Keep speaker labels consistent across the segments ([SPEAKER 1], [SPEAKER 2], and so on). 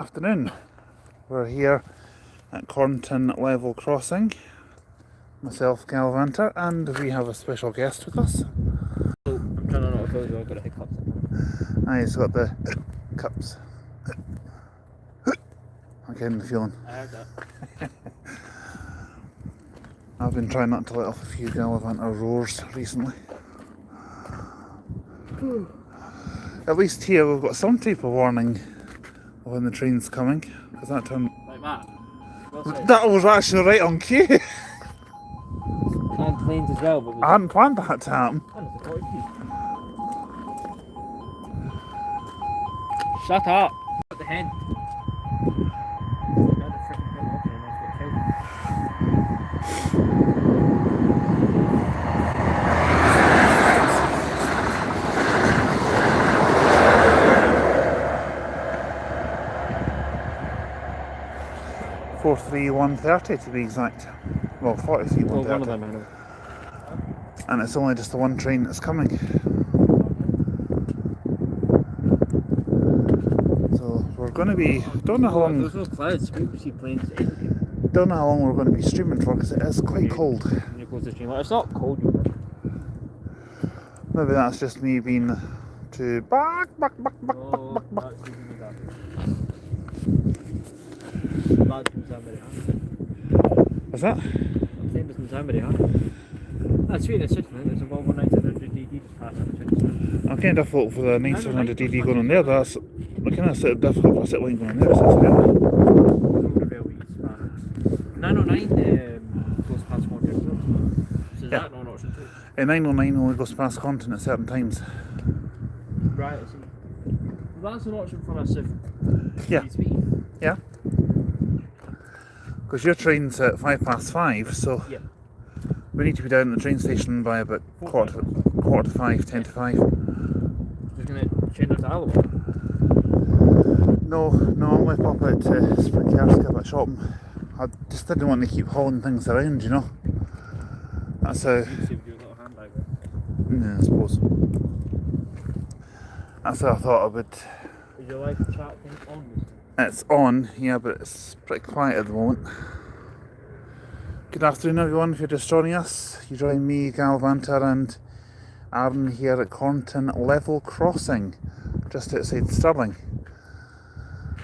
[SPEAKER 1] Afternoon. We're here at Cornton Level Crossing. Myself, Galvanter, and we have a special guest with us.
[SPEAKER 2] I'm trying to not feel I've got a hiccup.
[SPEAKER 1] He's got the cups. I'm getting the feeling.
[SPEAKER 2] I heard that.
[SPEAKER 1] I've been trying not to let off a few Galvanter roars recently. At least here we've got some type of warning of when the train's coming. Because that time...
[SPEAKER 2] Like that?
[SPEAKER 1] That was actually right on cue.
[SPEAKER 2] And planes as well, but
[SPEAKER 1] I hadn't planned that to happen.
[SPEAKER 2] Shut up! What the hen?
[SPEAKER 1] 43130 to be exact. Well, 43130.
[SPEAKER 2] Well, one of them, I know.
[SPEAKER 1] And it's only just the one train that's coming. So we're going to be, don't know how long.
[SPEAKER 2] There's no clouds, we see planes everywhere.
[SPEAKER 1] Don't know how long we're going to be streaming for because it is quite cold.
[SPEAKER 2] When you close the stream, it's not cold, you know.
[SPEAKER 1] Maybe that's just me being too back. Is that?
[SPEAKER 2] That's sweet, it's sitting there's a Volvo 900DD just passing the train.
[SPEAKER 1] I'm kind of difficult for the 900DD going on there. That's kind of difficult for a sit line going on there. So
[SPEAKER 2] 909 goes past Content. So is that not an option too?
[SPEAKER 1] 909 only goes past Content at certain times.
[SPEAKER 2] Right, I see. Well, that's an option for us if
[SPEAKER 1] Yeah.
[SPEAKER 2] needs be.
[SPEAKER 1] Yeah. Because your train's at 5:05, so
[SPEAKER 2] Yeah.
[SPEAKER 1] we need to be down at the train station by about quarter to 5, 10 to 5.
[SPEAKER 2] Just going to change us to Alabama.
[SPEAKER 1] No, I'm going to pop out to Springcast, get a bit shopping. I just didn't want to keep hauling things around, you know. That's how.
[SPEAKER 2] You can save your little handbag there.
[SPEAKER 1] Yeah, I suppose. That's how I thought I would.
[SPEAKER 2] Is your live chat thing on this?
[SPEAKER 1] It's on, yeah, but it's pretty quiet at the moment. Good afternoon, everyone. If you're just joining us, you join me, Galvanter, and Aaron here at Cornton Level Crossing, just outside Stirling.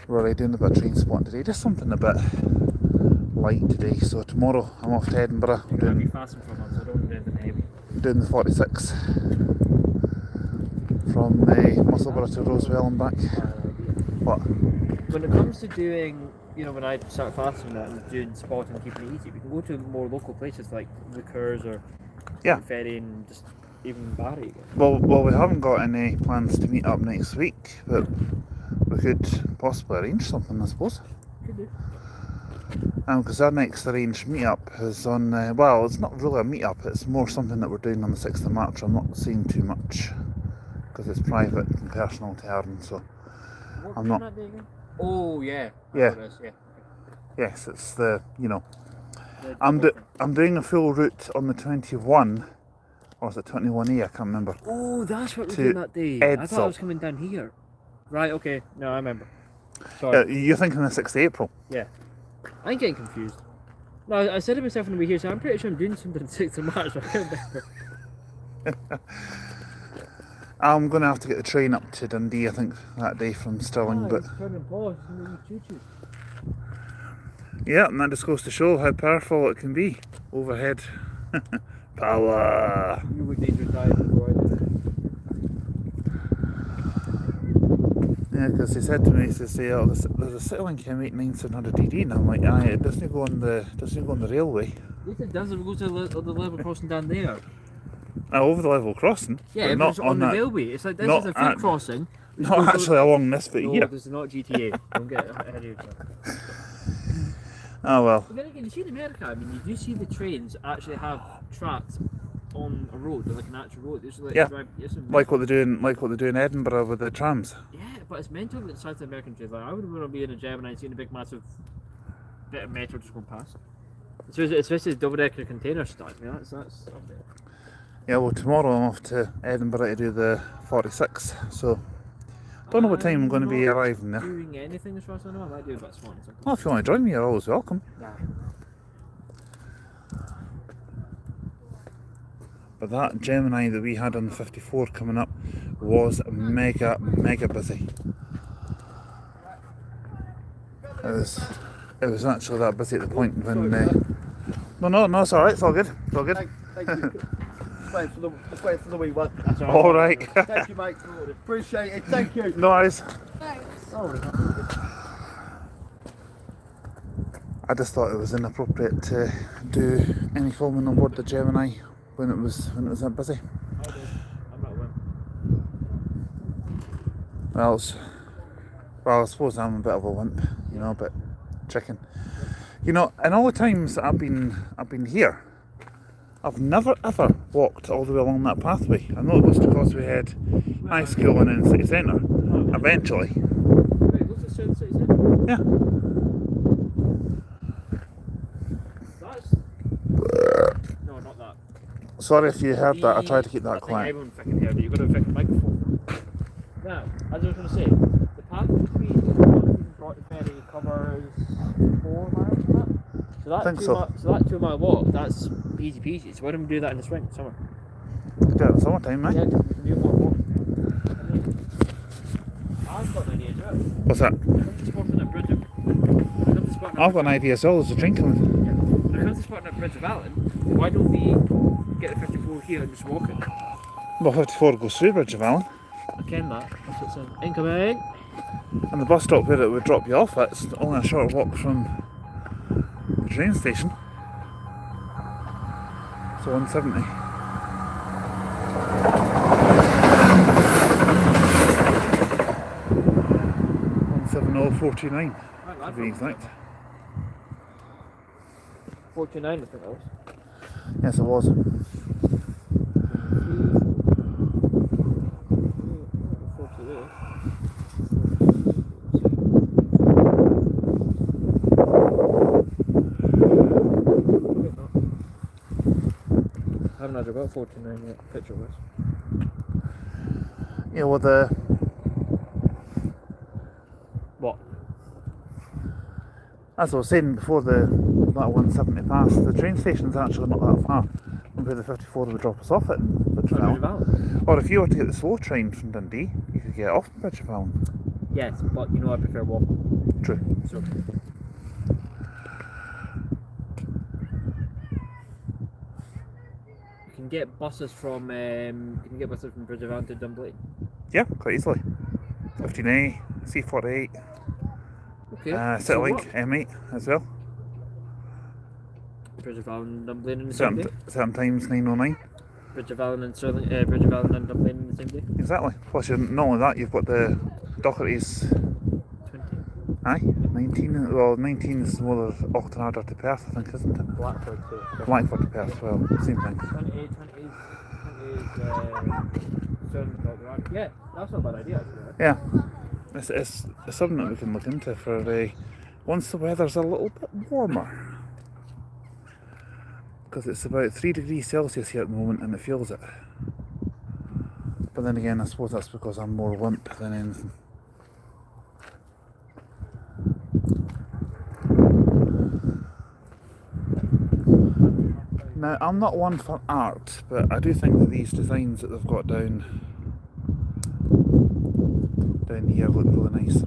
[SPEAKER 1] We're already doing a bit of train spotting today, just something a bit light today. So tomorrow I'm off to Edinburgh.
[SPEAKER 2] You're going to be fasting for a month, so don't do anything heavy.
[SPEAKER 1] Doing the 46 from Musselburgh to Rosewell and back. What?
[SPEAKER 2] When it comes to doing, when I start fasting and doing spotting and keeping it easy, we can go to more local places like Lookers or Ferry and just even Barry again.
[SPEAKER 1] Well, we haven't got any plans to meet up next week, but we could possibly arrange something, I suppose.
[SPEAKER 2] Could do.
[SPEAKER 1] Because our next arranged meet-up is on, well, it's not really a meet-up, it's more something that we're doing on the 6th of March. I'm not saying too much, because it's private and personal to Aaron, so
[SPEAKER 2] what
[SPEAKER 1] I'm not...
[SPEAKER 2] That day again? Oh, yeah.
[SPEAKER 1] Yeah.
[SPEAKER 2] Yeah.
[SPEAKER 1] Yes, it's the, I'm doing a full route on the 21, or is it 21A, I can't remember.
[SPEAKER 2] Oh, that's what we're doing that day. I thought I was coming down here. Right, okay. No, I remember. Sorry.
[SPEAKER 1] You're thinking the 6th of April?
[SPEAKER 2] Yeah. I'm getting confused. No, I said to myself on the way here, so I'm pretty sure I'm doing something on the 6th of March, but I can't remember.
[SPEAKER 1] I'm going to have to get the train up to Dundee, I think, that day from Stirling, but... Yeah, and that just goes to show how powerful it can be. Overhead. Power!
[SPEAKER 2] You would need to die before I did.
[SPEAKER 1] Yeah, because he said to me, he says, there's a Stirling Chem 89700DD, and I'm like, aye, it doesn't go on the railway.
[SPEAKER 2] Yes, it does. It goes to the level crossing down there.
[SPEAKER 1] Over the level crossing?
[SPEAKER 2] Yeah, but not on the railway. It's like this is a foot crossing.
[SPEAKER 1] Not actually along this bit here.
[SPEAKER 2] No, this is not GTA. Don't get ahead of yourself.
[SPEAKER 1] Oh well.
[SPEAKER 2] But then again, you see in America, I mean, you do see the trains actually have tracks on a road, like an actual road. It's like
[SPEAKER 1] like what they do in Edinburgh with the trams.
[SPEAKER 2] Yeah, but it's mental that South American trains. Like, I would want to be in a Gemini and seeing a big massive bit of metro just going past. Especially double-decker container stuff. I mean, that's up there.
[SPEAKER 1] Yeah, well, tomorrow I'm off to Edinburgh to do the 46, so Don't know what time I'm going to be
[SPEAKER 2] not
[SPEAKER 1] arriving there.
[SPEAKER 2] doing anything as far as I know. I might do a bit of swan or something.
[SPEAKER 1] Well, if you want to join me, you're always welcome.
[SPEAKER 2] Nah.
[SPEAKER 1] But that Gemini that we had on the 54 coming up was mega busy. It was actually that busy at the point when... No, it's alright, it's all good. It's all good.
[SPEAKER 3] Thank you. Just wait for the wee one.
[SPEAKER 2] That's all
[SPEAKER 1] All right.
[SPEAKER 3] Thank you, mate. Appreciate it. Thank you.
[SPEAKER 1] No worries.
[SPEAKER 3] Thanks.
[SPEAKER 1] I just thought it was inappropriate to do any filming on board the Gemini when it was that busy.
[SPEAKER 2] I'm not one.
[SPEAKER 1] Well, I suppose I'm a bit of a wimp, you know, but chicken. You know, and all the times that I've been here, I've never ever walked all the way along that pathway. I know it was because we had high school and in city centre. Eventually.
[SPEAKER 2] Wait, what's the city centre?
[SPEAKER 1] Yeah.
[SPEAKER 2] No, not that.
[SPEAKER 1] Sorry if you heard that. I tried to keep that quiet.
[SPEAKER 2] Everyone fucking heard it. You've got to fix the microphone. Now, as I was going to say, the path between Broughton Ferry covers 4 miles from that. So that 2 mile walk, that's easy peasy. So why don't we do that in the spring, summer?
[SPEAKER 1] Do it in summertime, mate.
[SPEAKER 2] Yeah, we can do more walk. I mean, I've got an idea as well.
[SPEAKER 1] What's that? I've got an idea as well. There's a train coming.
[SPEAKER 2] When it comes to spotting at Bridge of Allen, why don't we get the 54 here and just walk it?
[SPEAKER 1] Well, 54 goes through Bridge of Allen.
[SPEAKER 2] I ken that. That's what's in. Incoming!
[SPEAKER 1] And the bus stop where it would drop you off, it's only a short walk from the train station. So 170. $170.49 to be exact.
[SPEAKER 2] 49, I think that was.
[SPEAKER 1] Yes, it was.
[SPEAKER 2] I haven't had about 49 yet, picture was.
[SPEAKER 1] Yeah, well, the...
[SPEAKER 2] What?
[SPEAKER 1] As I was saying before, that 170 past, the train station's actually not that far from where the 54 would drop us off at Bridge of Allen. Or if you were to get the slow train from Dundee, you could get off Bridge of Allen.
[SPEAKER 2] Yes, but you know I prefer walking.
[SPEAKER 1] True.
[SPEAKER 2] So. You can get buses from Bridge of Allen to Dunblane.
[SPEAKER 1] Yeah, quite easily. 15A, C48,
[SPEAKER 2] Okay.
[SPEAKER 1] Stirling,
[SPEAKER 2] So
[SPEAKER 1] M8 as well.
[SPEAKER 2] Bridge of Allen and Dunblane in the same day.
[SPEAKER 1] Certain times 909.
[SPEAKER 2] Bridge of Allen and Stirling, Bridge of Allen and Dunblane in the same day.
[SPEAKER 1] Exactly. Plus, not only that, you've got the Docherty's.
[SPEAKER 2] 20.
[SPEAKER 1] Aye, 19. Well, 19 is more of Auchterarder to Perth, I think, isn't it?
[SPEAKER 2] Blackford too.
[SPEAKER 1] Blackford to Perth, well, same thing.
[SPEAKER 2] 20 is Stirling to Auchterarder. Yeah, that's not a bad idea actually. Right?
[SPEAKER 1] Yeah, it's something that we can look into for once the weather's a little bit warmer. Because it's about 3 degrees Celsius here at the moment and it feels it. But then again, I suppose that's because I'm more wimp than anything. Now, I'm not one for art, but I do think that these designs that they've got down here look really nice.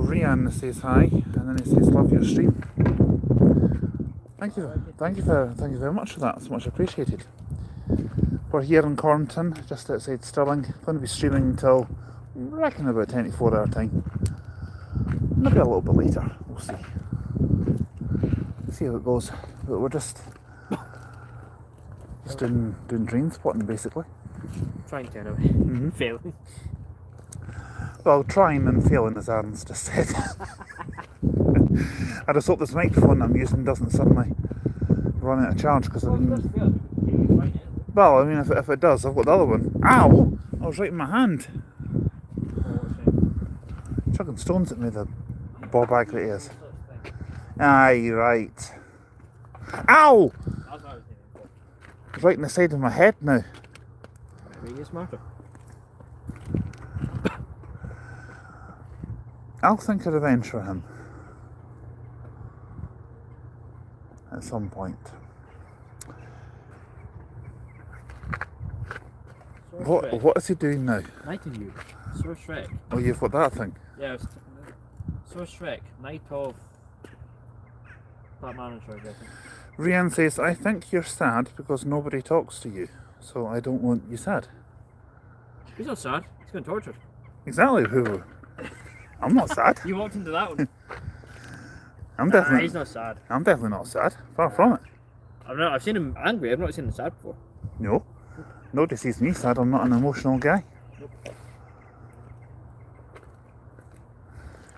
[SPEAKER 1] Rian says hi, and then he says love your stream. Thank you very much for that. It's much appreciated. We're here in Cornton, just outside Stirling. Going to be streaming until I reckon about 24-hour time. Maybe a little bit later. We'll see. See how it goes. But we're just doing train spotting basically.
[SPEAKER 2] Trying to anyway. Failing.
[SPEAKER 1] Well, trying and failing as Aaron's just said. I just hope this microphone I'm using doesn't suddenly run out of charge because I've been... Well, I mean, if it does, I've got the other one. Ow! I was right in my hand. Chucking stones at me, the ball bag that he is. Aye, right. Ow! It's right in the side of my head now.
[SPEAKER 2] Maybe you're smarter.
[SPEAKER 1] I'll think of revenge for him at some point. What is he doing now?
[SPEAKER 2] Knighting you. Sir Shrek.
[SPEAKER 1] Oh, you've got that thing.
[SPEAKER 2] Yeah, I was Sir Shrek, Knight of that manager, I think.
[SPEAKER 1] Rian says, I think you're sad because nobody talks to you, so I don't want you sad.
[SPEAKER 2] He's not sad. He's getting tortured.
[SPEAKER 1] Exactly. Who? I'm not sad.
[SPEAKER 2] You walked into that one.
[SPEAKER 1] I'm definitely.
[SPEAKER 2] He's not sad.
[SPEAKER 1] I'm definitely not sad. Far from it.
[SPEAKER 2] I've seen him angry. I've not seen him sad before.
[SPEAKER 1] No. Nobody sees me sad. I'm not an emotional guy.
[SPEAKER 2] Nope.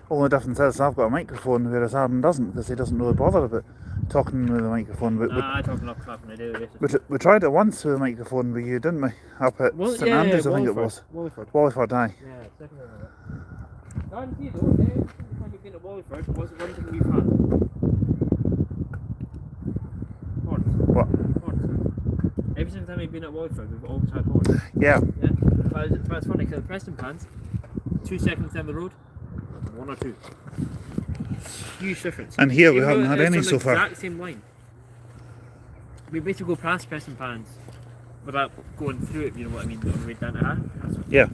[SPEAKER 1] Only difference is I've got a microphone, whereas Aaron doesn't, because he doesn't really bother about talking with the microphone. But
[SPEAKER 2] I talk enough crap on a daily basis.
[SPEAKER 1] we tried it once with a microphone with you, didn't we? Up at St Andrews, I think it was. Walliford, aye.
[SPEAKER 2] Yeah, definitely. And you know, every time you've been at Walliford, what's the one thing you've had?
[SPEAKER 1] What?
[SPEAKER 2] Horns. Every single time you've been at Walliford, we've always had horns.
[SPEAKER 1] Yeah.
[SPEAKER 2] Yeah? But it's funny, because the Preston pants, 2 seconds down the road, 1 or 2. Huge difference.
[SPEAKER 1] And here we
[SPEAKER 2] Even
[SPEAKER 1] haven't
[SPEAKER 2] though
[SPEAKER 1] had
[SPEAKER 2] it's
[SPEAKER 1] any
[SPEAKER 2] on
[SPEAKER 1] so
[SPEAKER 2] the
[SPEAKER 1] far.
[SPEAKER 2] exact same line. We basically go past Preston pans without going through it, you know what I mean, on the way down to Hampton.
[SPEAKER 1] Yeah.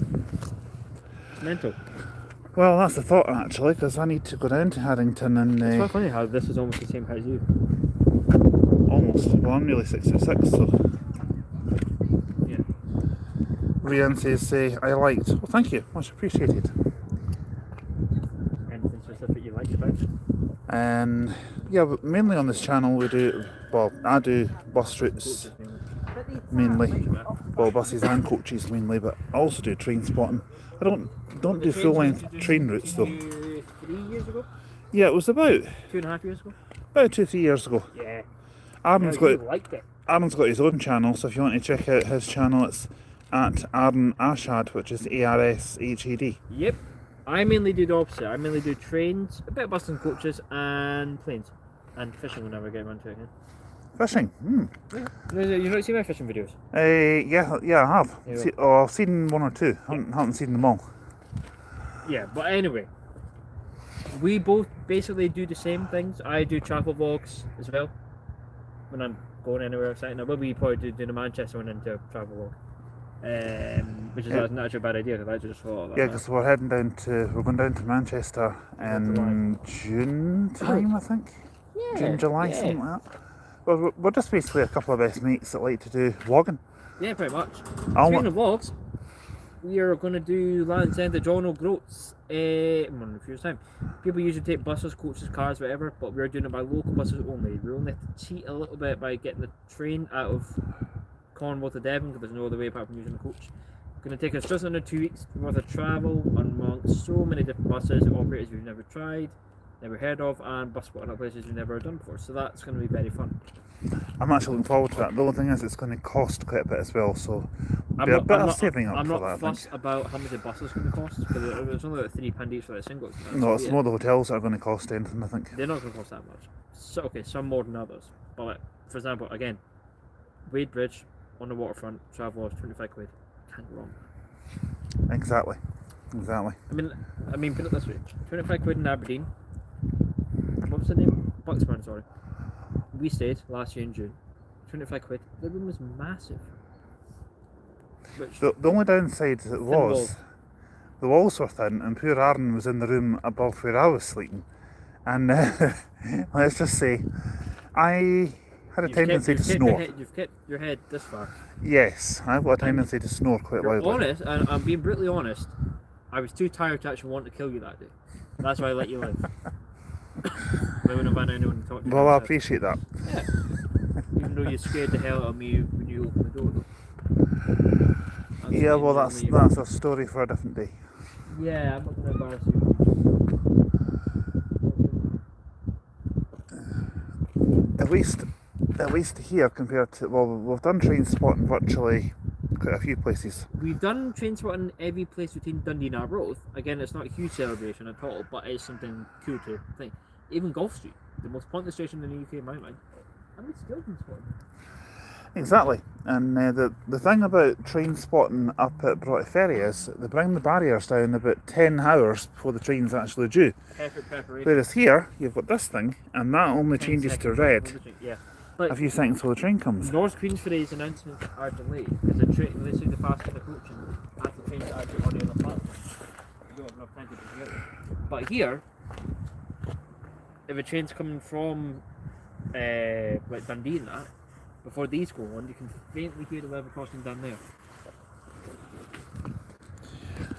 [SPEAKER 2] Mental.
[SPEAKER 1] Well, that's the thought actually, because I need to go down to Haddington and.
[SPEAKER 2] It's quite funny how this is almost the same height as you.
[SPEAKER 1] Almost. Well, I'm nearly 66, so.
[SPEAKER 2] Yeah.
[SPEAKER 1] Rian says, I liked. Well, thank you. Much appreciated.
[SPEAKER 2] Anything specific you liked about it?
[SPEAKER 1] And yeah, but mainly on this channel we do. Well, I do bus routes mainly. Well, buses and coaches mainly, but I also do train spotting. I don't do full length train routes though.
[SPEAKER 2] 3 years ago?
[SPEAKER 1] Yeah, it was about
[SPEAKER 2] 2.5 years ago?
[SPEAKER 1] about 2-3 years ago.
[SPEAKER 2] Yeah.
[SPEAKER 1] Aaron's
[SPEAKER 2] You
[SPEAKER 1] got
[SPEAKER 2] liked it.
[SPEAKER 1] Aaron's got his own channel, so if you want to check out his channel, it's at Aaron Ashad, which is ARSHAD.
[SPEAKER 2] Yep. I mainly do the opposite. I mainly do trains, a bit of bus and coaches, and planes. And fishing whenever I get around to it again.
[SPEAKER 1] Fishing.
[SPEAKER 2] You've not seen my fishing videos?
[SPEAKER 1] Yeah, I have.
[SPEAKER 2] Yeah.
[SPEAKER 1] I've seen 1 or 2. Haven't seen them all.
[SPEAKER 2] Yeah, but anyway. We both basically do the same things. I do travel vlogs as well. When I'm going anywhere exciting. I will be probably doing a Manchester one into a travel vlog. Which is not actually a bad idea, because I just thought of that.
[SPEAKER 1] Yeah, because we're going down to Manchester in June time, I think.
[SPEAKER 2] Yeah,
[SPEAKER 1] June, July, something like that. Well, we're just basically a couple of best mates that like to do vlogging.
[SPEAKER 2] Yeah, pretty much.
[SPEAKER 1] I'll
[SPEAKER 2] Speaking of vlogs, we are going to do Land's End of John O'Groats in a few years' time. People usually take buses, coaches, cars, whatever, but we're doing it by local buses only. We only have to cheat a little bit by getting the train out of Cornwall to Devon, because there's no other way apart from using the coach. It's going to take us just under 2 weeks worth of travel amongst so many different buses, operators we've never tried, never heard of, and bus spotting at places we've never done before. So that's going to be very fun.
[SPEAKER 1] I'm actually looking forward to that. The only thing is it's going to cost quite a bit as well, so
[SPEAKER 2] I'm
[SPEAKER 1] be a bit of saving up
[SPEAKER 2] I'm
[SPEAKER 1] for
[SPEAKER 2] not
[SPEAKER 1] that, I
[SPEAKER 2] fussed
[SPEAKER 1] think.
[SPEAKER 2] about how much the bus is going to cost, because it's only about £3 each for a single.
[SPEAKER 1] No, it's more the hotels that are going to cost anything, I think.
[SPEAKER 2] They're not going to cost that much. So, okay, some more than others. But like, for example, again, Wade Bridge on the waterfront, travel was £25. Can't go wrong.
[SPEAKER 1] Exactly.
[SPEAKER 2] I mean, put it this way: £25 in Aberdeen. What's the name? Bucksburn, sorry. We stayed last year in June. £25. The room was massive. Which
[SPEAKER 1] The only downside was the walls were thin, and poor Aaron was in the room above where I was sleeping. And let's just say, I had a tendency to snore.
[SPEAKER 2] You've kept your head this far.
[SPEAKER 1] Yes, I've got a tendency to snore quite
[SPEAKER 2] You're
[SPEAKER 1] loudly.
[SPEAKER 2] honest, and I'm being brutally honest. I was too tired to actually want to kill you that day. That's why I let you live. I wouldn't have had anyone to talk to.
[SPEAKER 1] Well, I appreciate that.
[SPEAKER 2] Yeah. Even though you scared the hell out of me when you opened the door, though.
[SPEAKER 1] Yeah, well, that's a story for a different day.
[SPEAKER 2] Yeah, I'm not going to embarrass you.
[SPEAKER 1] At least here compared to, well, we've done train spotting virtually quite a few places.
[SPEAKER 2] We've done train spotting every place between Dundee and Arbroath. Again, it's not a huge celebration at all, but it's something cool to think. Even Golf Street, the most pointless station in the UK in my mind. How many still been spotted?
[SPEAKER 1] Exactly. And the thing about train spotting up at Broughty Ferry is they bring the barriers down about 10 hours before the train's actually due.
[SPEAKER 2] Perfect preparation.
[SPEAKER 1] Whereas here, you've got this thing, and that only
[SPEAKER 2] 10
[SPEAKER 1] changes to
[SPEAKER 2] seconds
[SPEAKER 1] red
[SPEAKER 2] before the train- Yeah.
[SPEAKER 1] a
[SPEAKER 2] Like,
[SPEAKER 1] few seconds before the train comes.
[SPEAKER 2] North Queensferry's announcements are delayed because the train, they say the fast and approaching as the train's actually on the other platform. You don't have enough time to get there. But here, if a train's coming from like Dundee and that, before these go on, you can faintly hear the level crossing down there.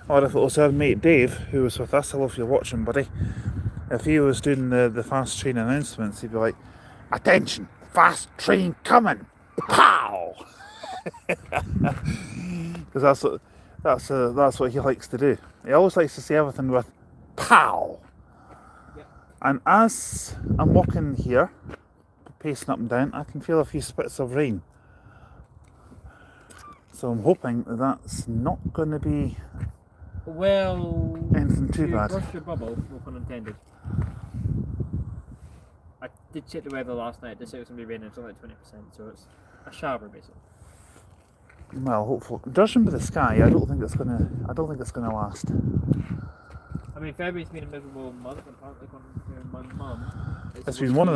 [SPEAKER 1] Or if it was our mate Dave, who was with us, hello if you're watching, buddy. If he was doing the fast train announcements, he'd be like, "Attention, fast train coming, pow!" Because that's what he likes to do. He always likes to say everything with pow.
[SPEAKER 2] Yep.
[SPEAKER 1] And as I'm walking here, pacing up and down, I can feel a few spits of rain. So I'm hoping that that's not going to be
[SPEAKER 2] Well,
[SPEAKER 1] anything too bad.
[SPEAKER 2] Burst your bubble, no pun intended. I did check the weather last night. They said it was going to be raining. It's only like 20%, so it's a shower basically.
[SPEAKER 1] Well, hopefully, judging by the sky, I don't think it's gonna last.
[SPEAKER 2] I mean, February's been a miserable month. Apparently, according to my mum,
[SPEAKER 1] It's been one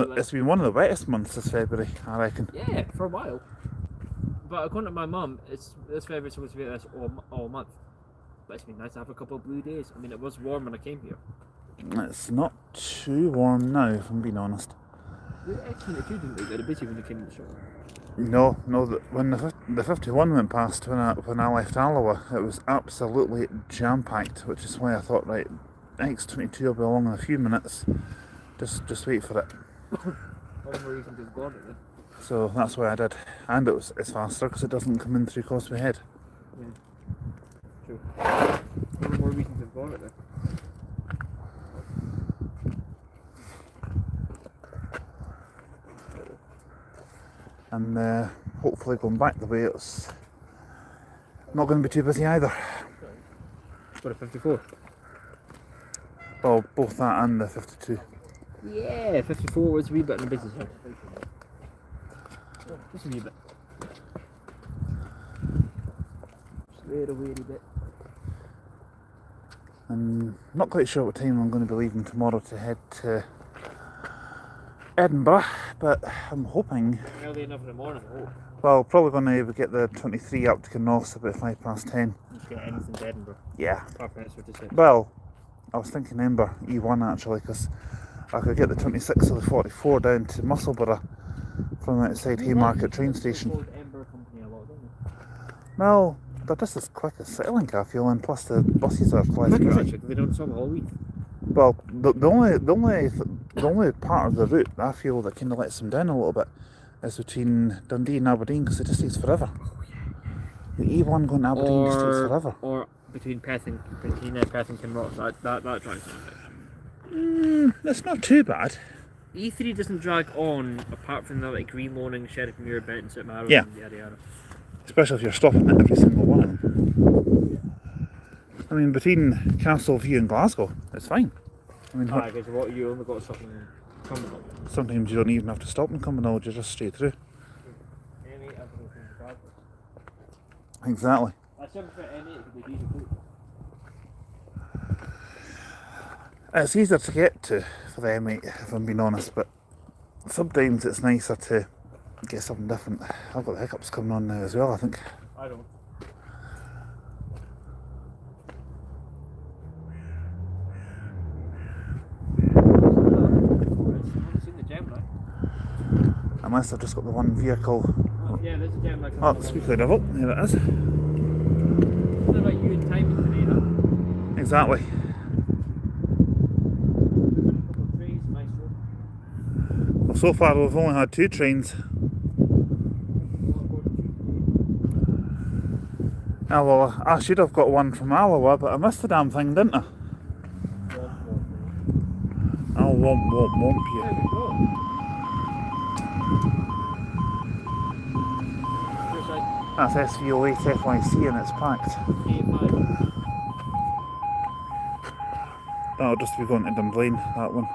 [SPEAKER 1] of the wettest months this February, I reckon.
[SPEAKER 2] Yeah, for a while. But according to my mum, this February's supposed to be like this all month. But it's been nice to have a couple of blue days. I mean, it was warm when I came here.
[SPEAKER 1] It's not too warm now, if I'm being honest.
[SPEAKER 2] We were excellent too, didn't we? They were busy when they came in the shop.
[SPEAKER 1] No, when the 51 went past when I left Alloa, it was absolutely jam-packed, which is why I thought, right, X22 will be along in a few minutes. Just wait for it.
[SPEAKER 2] One more reason to have gone it then.
[SPEAKER 1] So that's why I did. And it's faster because it doesn't come in through Causeway Head.
[SPEAKER 2] Yeah. True. One more reason to have gone it then.
[SPEAKER 1] And hopefully going back the way it's not going to be too busy either.
[SPEAKER 2] Got a 54.
[SPEAKER 1] Well, both that and the 52.
[SPEAKER 2] Yeah, 54 was a wee bit in the business. Just a wee bit. Just a wee bit.
[SPEAKER 1] I'm not quite sure what time I'm going to be leaving tomorrow to head to Edinburgh, but I'm hoping.
[SPEAKER 2] Early enough in the morning, I hope.
[SPEAKER 1] Well, probably going to get the 23 up to Kinross about 10:05.
[SPEAKER 2] Just get anything to Edinburgh.
[SPEAKER 1] Yeah.
[SPEAKER 2] Apart from that's what they said.
[SPEAKER 1] Well, I was thinking Edinburgh E1 actually, because I could get the 26 or the 44 down to Musselburgh from outside Haymarket train station.
[SPEAKER 2] Edinburgh Company a lot, don't they?
[SPEAKER 1] Well, they're just as quick as Stirling, I feel, and plus the buses are less busy.
[SPEAKER 2] Actually, they don't stop all week.
[SPEAKER 1] Well, the only part of the route I feel that kind of lets them down a little bit is between Dundee and Aberdeen, because it just takes forever. The E1 going to Aberdeen just takes forever.
[SPEAKER 2] Or between Perth and Kinross, that drives on.
[SPEAKER 1] That's not too bad.
[SPEAKER 2] E3 doesn't drag on apart from the like Green Loaning, Sheriff Muir, Benton, St Marrow,
[SPEAKER 1] Yeah.
[SPEAKER 2] and yada yada.
[SPEAKER 1] Especially if you're stopping at every single one. I mean, between Castle View and Glasgow, it's fine. I mean,
[SPEAKER 2] Because what you only got something coming up.
[SPEAKER 1] sometimes you don't even have to stop in Cumbernauld, you're just straight through. Exactly.
[SPEAKER 2] That's something for M8 it could be diesel too.
[SPEAKER 1] It's easier to get to for the M8, if I'm being honest, but sometimes it's nicer to get something different. I've got the hiccups coming on now as well, I think.
[SPEAKER 2] I don't.
[SPEAKER 1] Unless I've just got the one vehicle.
[SPEAKER 2] Yeah, there's a gem like
[SPEAKER 1] Oh, speaking of devil, here it is.
[SPEAKER 2] What about you and timing today, huh?
[SPEAKER 1] Exactly.
[SPEAKER 2] A couple of trees, nice road.
[SPEAKER 1] Well, so far we've only had 2 trains. Oh well, I should have got one from Alloa, but I missed the damn thing, didn't I? I'll womp you.
[SPEAKER 2] There we go.
[SPEAKER 1] That's SVO8 FYC and it's packed. That'll just be going to Dunblane, that one.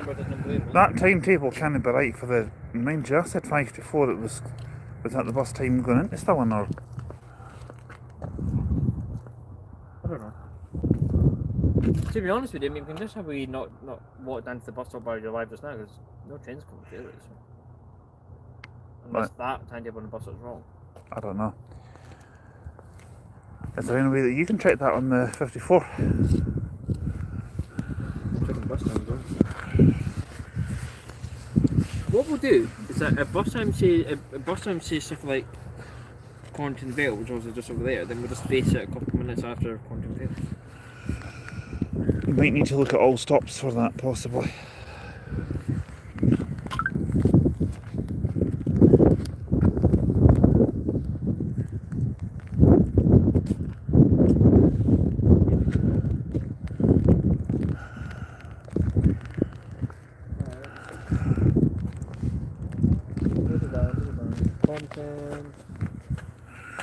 [SPEAKER 2] number doesn't blame me.
[SPEAKER 1] That timetable can't be right for the. Mind you, I said 5 to 4. It was that the bus time going into Stirling or?
[SPEAKER 2] I don't know. To be honest with you, I mean, we can just have we not walk down to the bus stop while you're live just now, because no trains coming to it. So. Unless that timetable on the bus is wrong.
[SPEAKER 1] I don't know. Is there any way that you can check that on the 54?
[SPEAKER 2] Checking bus times, though. What we'll do is that if bus time says stuff like Cornton Vale, which is just over there, then we'll just face it a couple of minutes after Cornton Vale.
[SPEAKER 1] You might need to look at all stops for that, possibly.
[SPEAKER 2] Cornton,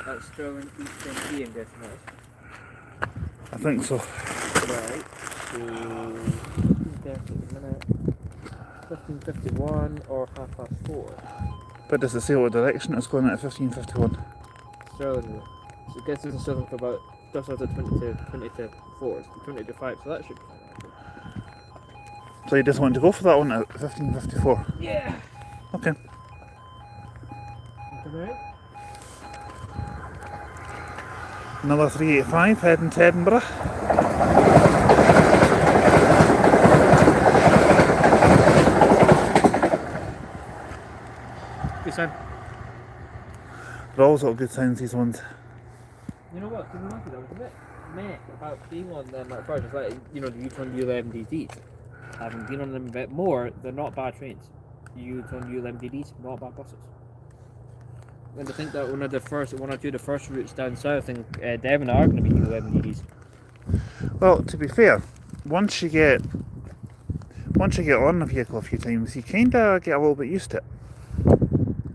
[SPEAKER 2] that's Stirling Eastern B, I'm guessing that is.
[SPEAKER 1] I think so.
[SPEAKER 2] Right, so 15:30 at the minute, 15:51 or 4:30.
[SPEAKER 1] But does it say what direction it's going at 15:51?
[SPEAKER 2] Stirling, so it gets into Stirling for about just after 20 to 4, 20 to 5, so that should be fine.
[SPEAKER 1] So you just want to go for that one at 15:54?
[SPEAKER 2] Yeah!
[SPEAKER 1] Okay.
[SPEAKER 2] Right.
[SPEAKER 1] Another 385 heading to Edinburgh.
[SPEAKER 2] Good sign.
[SPEAKER 1] They're always got good signs, these ones.
[SPEAKER 2] You know what? To be honest, I was a bit meh about being on them at first. It's like, you know, the U-Turn U11DDs. Having been on them a bit more, they're not bad trains. U-Turn U11DDs, not bad buses. And I think that one or two of the first routes down south in Devon are going to be U11DDs.
[SPEAKER 1] Well, to be fair, once you get on the vehicle a few times, you kinda get a little bit used to it.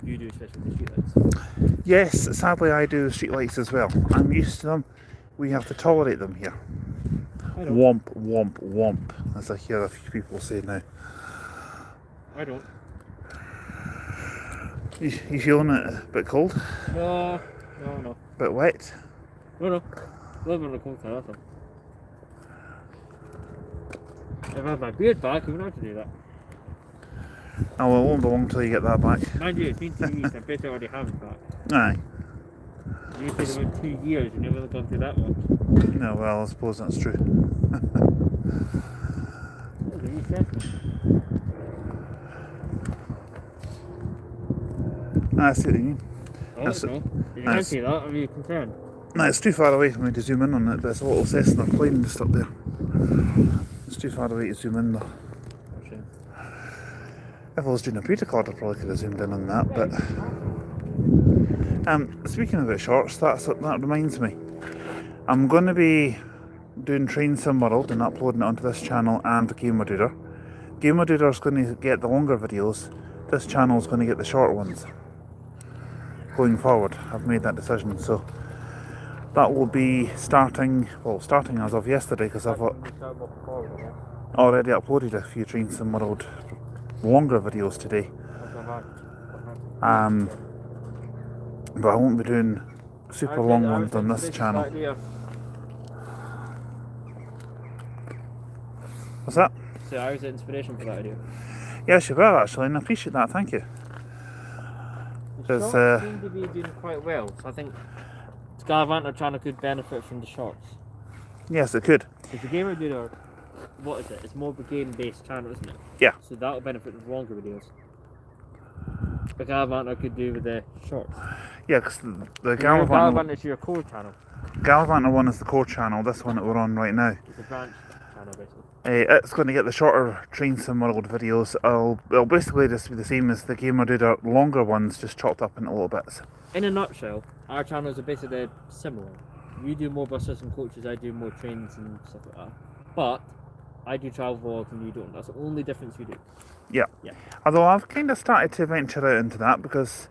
[SPEAKER 2] You do, especially with the streetlights.
[SPEAKER 1] Yes, sadly I do streetlights as well. I'm used to them. We have to tolerate them here.
[SPEAKER 2] I don't.
[SPEAKER 1] Womp, womp, womp, as I hear a few people say now.
[SPEAKER 2] I don't.
[SPEAKER 1] You feeling it a bit cold?
[SPEAKER 2] No.
[SPEAKER 1] Bit wet?
[SPEAKER 2] No. Live on the cold side, that's all. If I had my beard back, I wouldn't have to do that.
[SPEAKER 1] Oh, well, it won't be long till you get that back.
[SPEAKER 2] Mind you, it's been 2 weeks, I bet I already have it back.
[SPEAKER 1] Aye.
[SPEAKER 2] You said about 2 years, and you've only gone through that one.
[SPEAKER 1] No, well, I suppose that's true.
[SPEAKER 2] That was a reassessment.
[SPEAKER 1] I see what you mean.
[SPEAKER 2] I don't know. If you can't see that, are you concerned?
[SPEAKER 1] No, it's too far away for me to zoom in on it. There's a little Cessna plane just up there. It's too far away to zoom in though.
[SPEAKER 2] Okay.
[SPEAKER 1] If I was doing a pre-record, I probably could have zoomed in on that, but... speaking about shorts, that reminds me. I'm going to be doing Train Sim World and uploading it onto this channel and the Gamer Dooder. Gamer Dooder is going to get the longer videos. This channel is going to get the short ones. Going forward, I've made that decision, so that will be starting as of yesterday, because I've already uploaded a few Train Sim World longer videos today. But I won't be doing super long ones on this channel. What's that?
[SPEAKER 2] So I was the inspiration for that idea.
[SPEAKER 1] Yes, you were actually, and I appreciate that, thank you.
[SPEAKER 2] The shorts seem to be doing quite well, so I think Scaravanta channel could benefit from the shorts.
[SPEAKER 1] Yes, it could.
[SPEAKER 2] If the Gamer Dooder, what is it? It's more of a game-based channel, isn't it?
[SPEAKER 1] Yeah.
[SPEAKER 2] So that'll benefit from longer videos. But Garavanta could do with the shorts.
[SPEAKER 1] Yeah, because the
[SPEAKER 2] Garavanta is your core channel.
[SPEAKER 1] Garavanta one is the core channel, this one that we're on right now.
[SPEAKER 2] It's a branch channel, basically.
[SPEAKER 1] It's going to get the shorter Train Sim World videos. It'll basically just be the same as the Gamer Dooder, longer ones, just chopped up into little bits.
[SPEAKER 2] In a nutshell, our channels are basically similar. You do more buses and coaches, I do more trains and stuff like that. But I do travel vlogs and you don't. That's the only difference you do.
[SPEAKER 1] Yeah. Although I've kind of started to venture out into that, because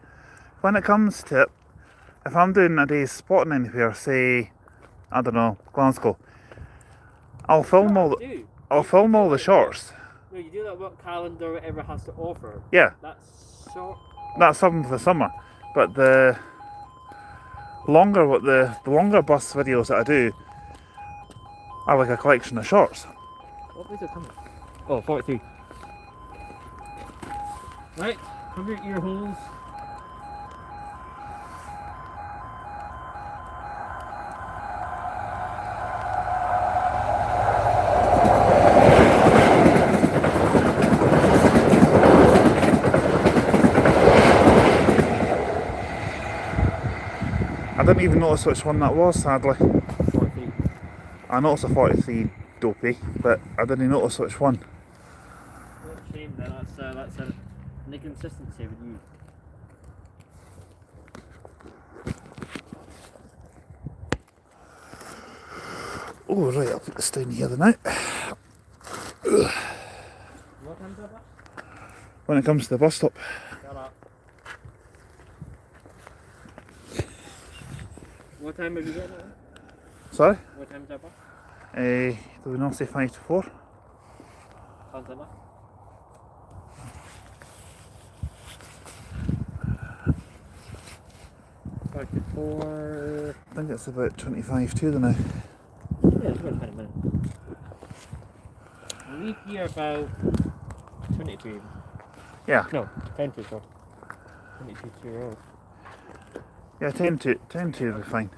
[SPEAKER 1] when it comes to it, if I'm doing a day's spotting anywhere, say, I don't know, Glasgow, I'll film all the shorts.
[SPEAKER 2] No, you do that what calendar ever has to offer.
[SPEAKER 1] Yeah,
[SPEAKER 2] That's so.
[SPEAKER 1] that's something for the summer. But the longer bus videos that I do are like a collection of shorts.
[SPEAKER 2] What is it coming? Oh, 43. Right, cover your ear holes.
[SPEAKER 1] I didn't even notice which one that was, sadly.
[SPEAKER 2] 43.
[SPEAKER 1] I noticed a 43 dopey, but I didn't notice which one.
[SPEAKER 2] What a shame then, that's an inconsistency with you.
[SPEAKER 1] Oh, right, I'll put this down here then now.
[SPEAKER 2] What time's that?
[SPEAKER 1] When it comes to the bus stop.
[SPEAKER 2] Shut up. What time have you got it?
[SPEAKER 1] Sorry?
[SPEAKER 2] What time's that bus?
[SPEAKER 1] Do we not say 5 to 4?
[SPEAKER 2] Sounds enough. Five to 4.
[SPEAKER 1] I think it's about 25 to the now.
[SPEAKER 2] Yeah, it's about 20 minutes. We leave here about 22 even.
[SPEAKER 1] Yeah.
[SPEAKER 2] No, 10 to 4. 22 to your old.
[SPEAKER 1] Yeah, 10 to will be fine.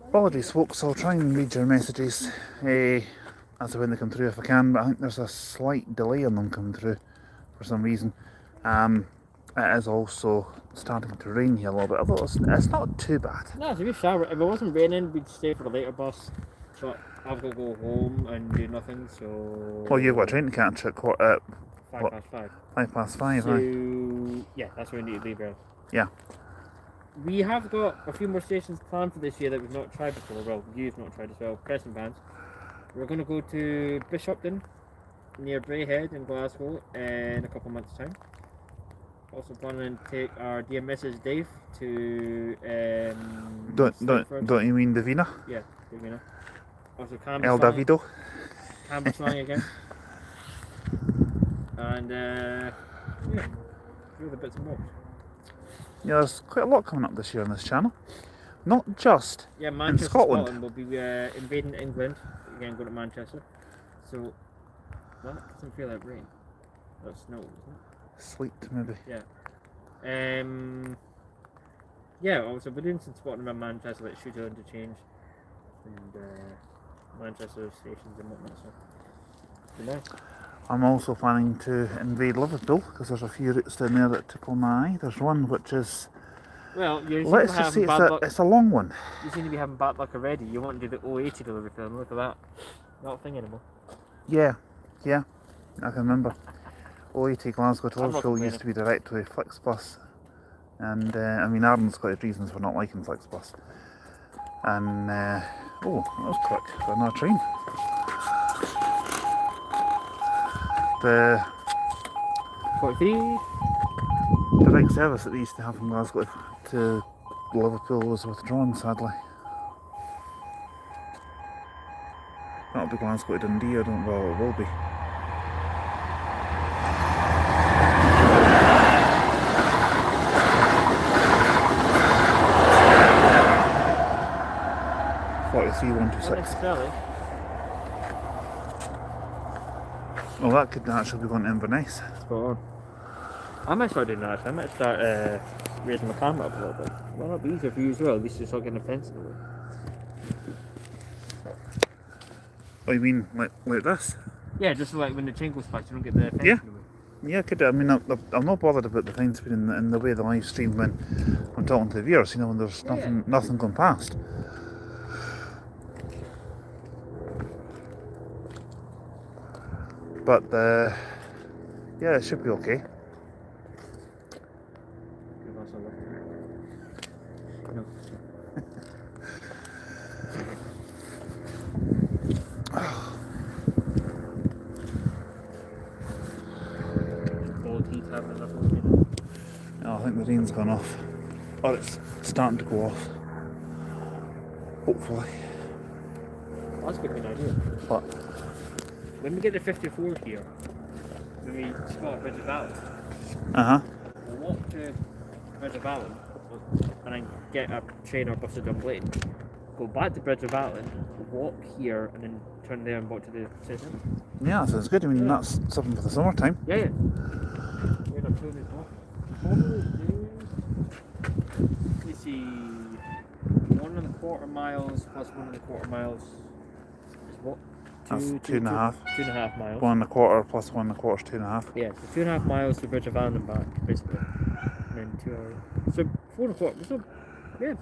[SPEAKER 1] Apologies folks, I'll try and read your messages as to when they come through if I can, but I think there's a slight delay on them coming through for some reason. It is also starting to rain here a little bit, although it's not too bad.
[SPEAKER 2] No, it's a good shower. If it wasn't raining, we'd stay for the later bus. But I've got to go home and do nothing, so...
[SPEAKER 1] Well, you've got a train to catch at
[SPEAKER 2] 5 past 5.
[SPEAKER 1] 5 past 5,
[SPEAKER 2] So,
[SPEAKER 1] right?
[SPEAKER 2] yeah, that's when we need to leave early.
[SPEAKER 1] Yeah.
[SPEAKER 2] We have got a few more stations planned for this year that we've not tried before. Well, you've not tried as well. Crescent bands. We're going to go to Bishopton, near Braehead in Glasgow, in a couple of months' time. Also planning to take our dear Mrs. Dave to
[SPEAKER 1] Don't you mean Davina?
[SPEAKER 2] Yeah, Davina. Also
[SPEAKER 1] El Davido?
[SPEAKER 2] Cambuslang again. And yeah, a few other bits and bobs.
[SPEAKER 1] Yeah, there's quite a lot coming up this year on this channel. Not just
[SPEAKER 2] Yeah, Manchester,
[SPEAKER 1] in Scotland.
[SPEAKER 2] Scotland will be invading England. Again, go to Manchester. So that doesn't feel like rain. That's snow, isn't it?
[SPEAKER 1] Sleet maybe.
[SPEAKER 2] Yeah. Yeah, also we're doing some spotting around Manchester, like Schuster interchange and Manchester stations and whatnot, so nice.
[SPEAKER 1] I'm also planning to invade Liverpool because there's a few routes down there that tickle my eye. There's one which is,
[SPEAKER 2] well,
[SPEAKER 1] let's just say it's a long one.
[SPEAKER 2] You seem to be having bad luck already. You want to do the 080 delivery film, look at that. Not a thing anymore.
[SPEAKER 1] Yeah, I can remember. 080 Glasgow to Liverpool used to be direct to a Flixbus, and I mean Aaron's got his reasons for not liking Flixbus. And oh, that was quick. Got another train. The
[SPEAKER 2] 43.
[SPEAKER 1] direct service that they used to have from Glasgow to Liverpool was withdrawn, sadly. That'll be Glasgow to Dundee. I don't know. Well, it will be.
[SPEAKER 2] Stirling.
[SPEAKER 1] Well, that could actually be going to Inverness.
[SPEAKER 2] Spot on. I might start doing that. I might start raising my camera up a little bit. Well, that'll be easier for you as well. At least you're not getting a fence in the way.
[SPEAKER 1] Oh, you mean like this?
[SPEAKER 2] Yeah, just like when the chain goes past, you don't get the fence
[SPEAKER 1] Yeah.
[SPEAKER 2] in the way.
[SPEAKER 1] Yeah, I could. I mean, I'm not bothered about the fence being in the way of the live stream when I'm talking to the viewers. You know, when there's nothing going past. But yeah, it should be okay.
[SPEAKER 2] Give us a look. No. having enough raining.
[SPEAKER 1] Oh, I think the rain's gone off. Or it's starting to go off. Hopefully.
[SPEAKER 2] That's giving me an idea.
[SPEAKER 1] But
[SPEAKER 2] When we get to 54 here, when we spot Bridge of Allen, we'll walk to Bridge of Allen and then get a train or bus to Dunblane. Go back to Bridge of Allen, walk here, and then turn there and walk to the station.
[SPEAKER 1] yeah, that sounds good. I mean, that's something for the summertime.
[SPEAKER 2] Yeah, yeah. We're not doing it more. Probably do. Let's see. 1.25 miles plus 1.25 miles is what?
[SPEAKER 1] That's 2.5.
[SPEAKER 2] 2.5 miles.
[SPEAKER 1] 1.25 plus 1.25 is 2.5.
[SPEAKER 2] Yeah, so 2.5 miles to Bridge of Allen and back, basically. And then 2 hours. So 4.25. So, yeah.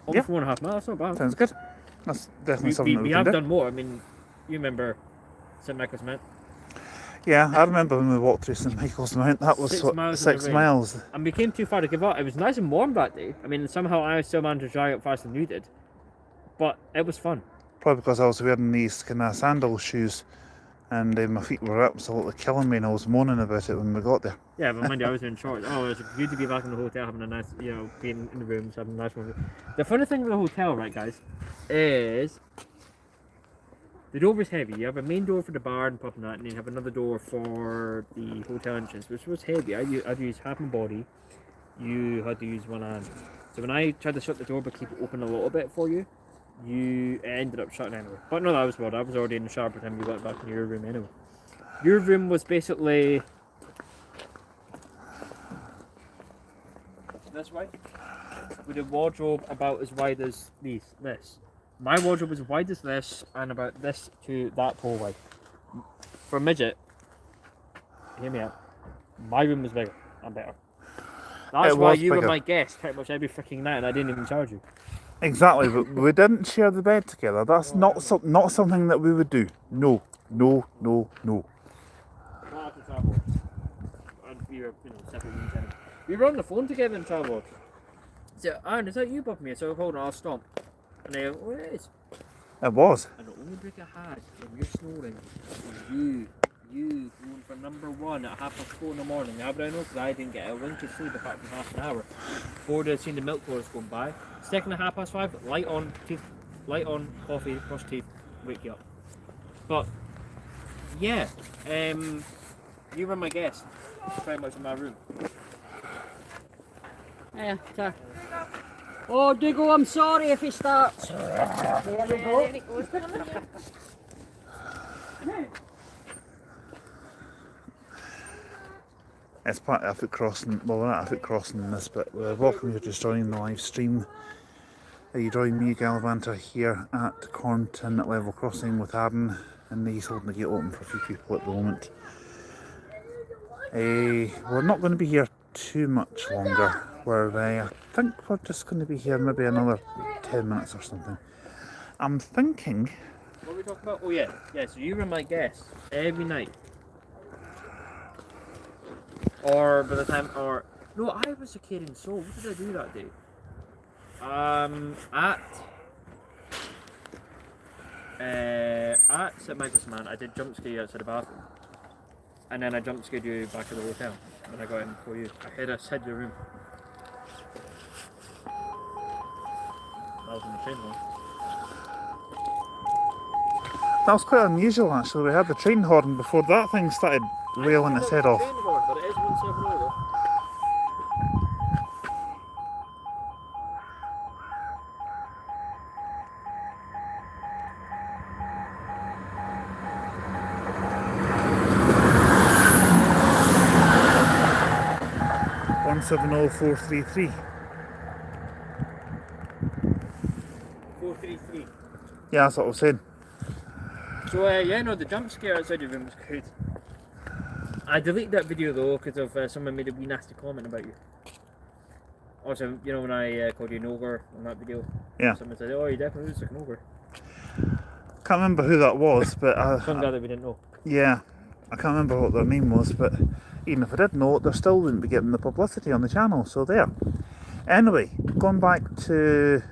[SPEAKER 2] Almost 1.5 miles, that's not bad.
[SPEAKER 1] Sounds good. That's definitely something
[SPEAKER 2] we
[SPEAKER 1] that
[SPEAKER 2] have
[SPEAKER 1] can do.
[SPEAKER 2] done more. I mean, you remember St. Michael's Mount?
[SPEAKER 1] Yeah, I remember when we walked through St Michael's Mount. That was
[SPEAKER 2] 6 miles in
[SPEAKER 1] 6
[SPEAKER 2] the rain.
[SPEAKER 1] miles.
[SPEAKER 2] And we came too far to give up. It was nice and warm that day. I mean, somehow I still managed to dry up faster than you did. But it was fun.
[SPEAKER 1] Probably because I was wearing these kind of sandal shoes and my feet were absolutely killing me and I was moaning about it when we got there.
[SPEAKER 2] Yeah, but mind you, I was in shorts. Oh, it was good to be back in the hotel, having a nice, being in the rooms, having a nice one. The funny thing with the hotel, right, guys, is the door was heavy. You have a main door for the bar and pub and that, and you have another door for the hotel entrance, which was heavy. I'd use half my body. You had to use one hand. So when I tried to shut the door but keep it open a little bit for you, it ended up shutting anyway. But no, that was what I was already in the shower by the time you went back in your room anyway. Your room was basically this way, with a wardrobe about as wide as this. My wardrobe was as wide as this and about this to that pole wide. For a midget, hear me out, my room was bigger and better. That's why you were my guest pretty much every freaking night and I didn't even charge you.
[SPEAKER 1] Exactly, but we didn't share the bed together. That's not something that we would do. No, no, no, no.
[SPEAKER 2] Not after travel. We were, separate rooms anyway. We were on the phone together in travel. So, Aaron, is that you bumping me? So hold on, I'll stomp. And they go, oh, it is.
[SPEAKER 1] It was.
[SPEAKER 2] And the only break I had when you're snoring was you going for number 1 at 4:30 in the morning. How would I know? Because I didn't get a wink of sleep apart from half an hour. Before they'd seen the milk cars going by. Second at 5:30, light on, coffee, brush teeth, wake you up. But, yeah, you were my guest, pretty much in my room.
[SPEAKER 4] Yeah, sir. Oh, Dougal, I'm sorry if it starts. There we go.
[SPEAKER 2] There it goes.
[SPEAKER 1] It's part of Effort Crossing. Well, we're not Effort Crossing this, but we're welcome you to join the live stream. You join me, Gallivanter, here at Cornton Level Crossing with Aaron, and he's holding the gate open for a few people at the moment. We're not going to be here too much longer. I think we're just going to be here maybe another 10 minutes or something. I'm thinking.
[SPEAKER 2] What are we talking about? Oh yeah, so you were my guest every night. Or by the time, no, I was a caring soul. What did I do that day? At St Michael's Man, I did jump scare you outside the bathroom, and then I jump scared you back to the hotel when I got in before you. I hid outside your room. That was in the train one.
[SPEAKER 1] That was quite unusual actually. We had the train horn before that thing started wailing its head off.
[SPEAKER 2] But it is 170.
[SPEAKER 1] 170433.
[SPEAKER 2] 433.
[SPEAKER 1] Yeah, that's what I was saying.
[SPEAKER 2] So yeah, no, the jump scare outside your room was good. I deleted that video though because of someone made a wee nasty comment about you. Also, you know when I called you an ogre on that video?
[SPEAKER 1] Yeah.
[SPEAKER 2] Someone said, oh, you definitely look like an ogre.
[SPEAKER 1] Can't remember who that was, but
[SPEAKER 2] Some guy that we didn't know.
[SPEAKER 1] yeah, I can't remember what their name was, but even if I did know it, they still wouldn't be getting the publicity on the channel, so there. Anyway, going back to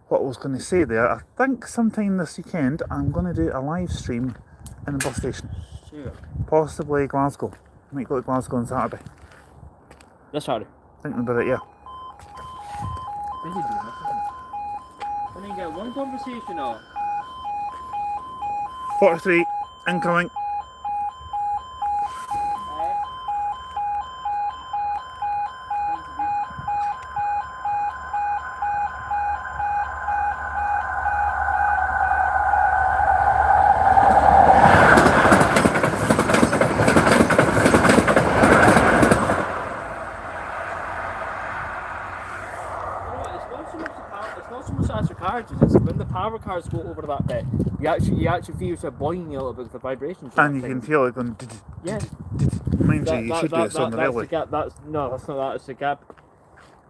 [SPEAKER 1] what I was going to say there, I think sometime this weekend I'm going to do a live stream in the bus station.
[SPEAKER 2] Sure.
[SPEAKER 1] Possibly Glasgow. Might go to Glasgow on Saturday.
[SPEAKER 2] This Saturday.
[SPEAKER 1] Thinking about it, yeah.
[SPEAKER 2] Busy doing this, isn't it? And then get one conversation off.
[SPEAKER 1] 43, incoming.
[SPEAKER 2] It's when the power cars go over that bit, you actually feel yourself boiling a little bit with the vibrations.
[SPEAKER 1] And you can feel it going.
[SPEAKER 2] Yeah.
[SPEAKER 1] Mind you, you should do it on the railway.
[SPEAKER 2] That's not that. It's the gap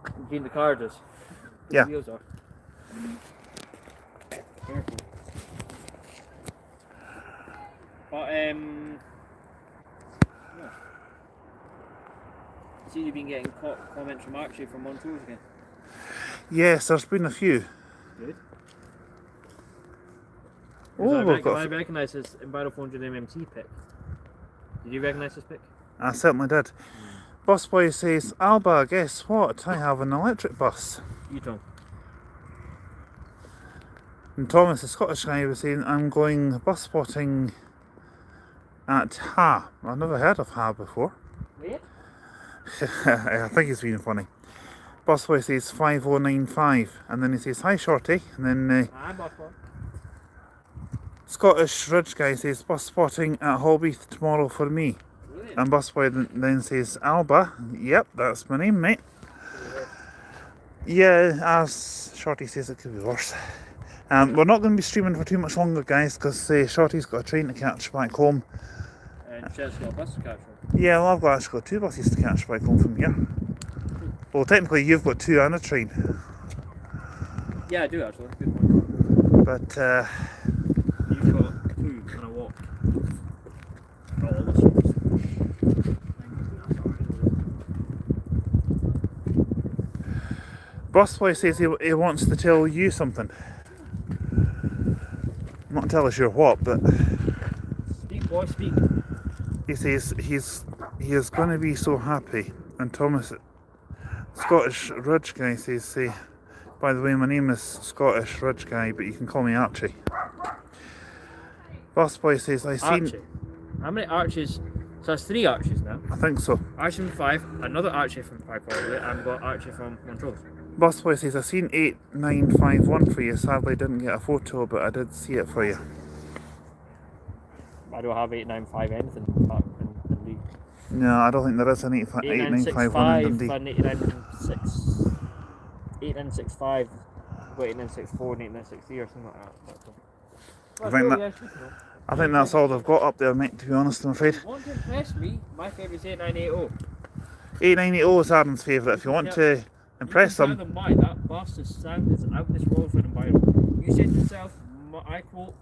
[SPEAKER 2] between the cars.
[SPEAKER 1] Yeah.
[SPEAKER 2] The wheels are. Careful. But yeah. See, you've been getting comments from Archie from Montrose again.
[SPEAKER 1] Yes, there's been a few.
[SPEAKER 2] Good.
[SPEAKER 1] Oh,
[SPEAKER 2] I recognise his Enviro 400 MMT pick. Did you recognise this pick?
[SPEAKER 1] I certainly did. Busboy says, Alba, guess what? I have an electric bus.
[SPEAKER 2] You Tom.
[SPEAKER 1] And Thomas, the Scottish guy, was saying, I'm going bus spotting at Ha. I've never heard of Ha before.
[SPEAKER 2] Where?
[SPEAKER 1] I think he's being funny. Busboy says 5095, and then he says, hi Shorty, and then
[SPEAKER 2] Hi, Busboy.
[SPEAKER 1] Scottish Ridge guy says, bus spotting at Holbeath tomorrow for me.
[SPEAKER 2] Brilliant.
[SPEAKER 1] And Busboy then says, Alba, yep, that's my name, mate. Yeah, as Shorty says, it could be worse. We're not going to be streaming for too much longer, guys, because Shorty's got a train to catch back home.
[SPEAKER 2] And Chet's got a bus to catch from.
[SPEAKER 1] Yeah, well, I've actually got 2 buses to catch back home from here. Well, technically, you've got 2 and a train.
[SPEAKER 2] Yeah, I do actually. Good point.
[SPEAKER 1] But,
[SPEAKER 2] You've got 2 and a walk. Oh, all the
[SPEAKER 1] Busboy says he wants to tell you something. Not tell us what, but
[SPEAKER 2] Speak, boy, speak.
[SPEAKER 1] he says he is going to be so happy. And Thomas, Scottish Ridge guy, says, by the way, my name is Scottish Ridge guy, but you can call me Archie. Busboy says, I seen...
[SPEAKER 2] Archie. How many arches? So that's 3 arches now.
[SPEAKER 1] I think so.
[SPEAKER 2] Archie from 5, another Archie from 5 probably, and we've got Archie from Montrose.
[SPEAKER 1] Busboy says, I seen 8951 for you. Sadly, didn't get a photo, but I did see it for you.
[SPEAKER 2] I don't have 895 anything apart from Dundee.
[SPEAKER 1] No, I don't think there is an 8951 in Dundee.
[SPEAKER 2] And 8965, got 8964 and 8963 or something like that.
[SPEAKER 1] I think that's all they've got up there, mate, to be honest, I'm afraid.
[SPEAKER 2] If you want to impress me, my favourite is 8980.
[SPEAKER 1] 8980 is Aaron's favourite. If you want to impress them.
[SPEAKER 2] Why that bastard sound is out this world for an environment. You said to yourself, I quote,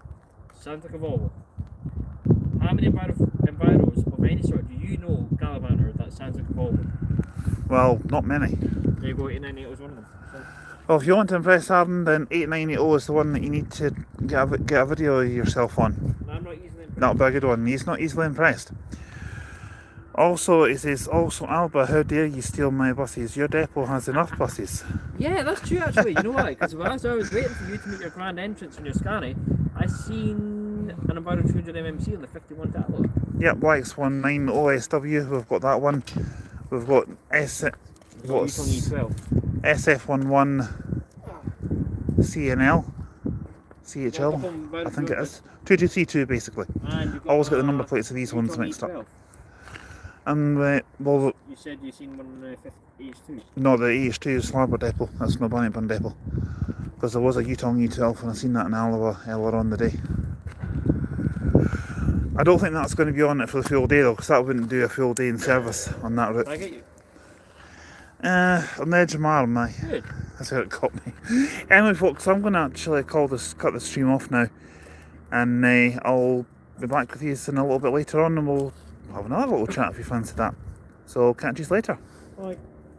[SPEAKER 2] sounds like a Volvo. How many enviros of any sort do you know, Gallivanter, that sounds like a Volvo?
[SPEAKER 1] Well, not many.
[SPEAKER 2] There you go, 8980 is one of them. So,
[SPEAKER 1] well, if you want to impress Aaron, then 8980 is the one that you need to get a video of yourself on.
[SPEAKER 2] I'm not easily impressed.
[SPEAKER 1] That'll be a good one. He's not easily impressed. Also, it says, Alba, how dare you steal my buses? Your depot has enough buses.
[SPEAKER 2] Yeah, that's true actually. You know why? Because as I was waiting for you to make your grand entrance in your Scania, I seen an Enviro 200 MMC on the 51 catalog.
[SPEAKER 1] Yep, YX19 OSW, we've got that one. We've got SF11 CNL, CHL, I think it is. 2232 basically. Always get the number plates of these ones mixed up. And well,
[SPEAKER 2] you said you seen one in the AH2?
[SPEAKER 1] No, the AH2 is Slarborough Depot. That's no Bannockburn Depot. Because there was a Yutong U12 and I seen that in Alloa earlier on the day. I don't think that's going to be on it for the full day though, because that wouldn't do a full day in service on that route.
[SPEAKER 2] Can I get you?
[SPEAKER 1] On the edge of my arm, aye.
[SPEAKER 2] Good.
[SPEAKER 1] That's how it caught me. Anyway, folks, I'm going to actually cut the stream off now, and I'll be back with you in a little bit later on, and we'll have another little chat if you fancy that. So catch you later.
[SPEAKER 2] Bye.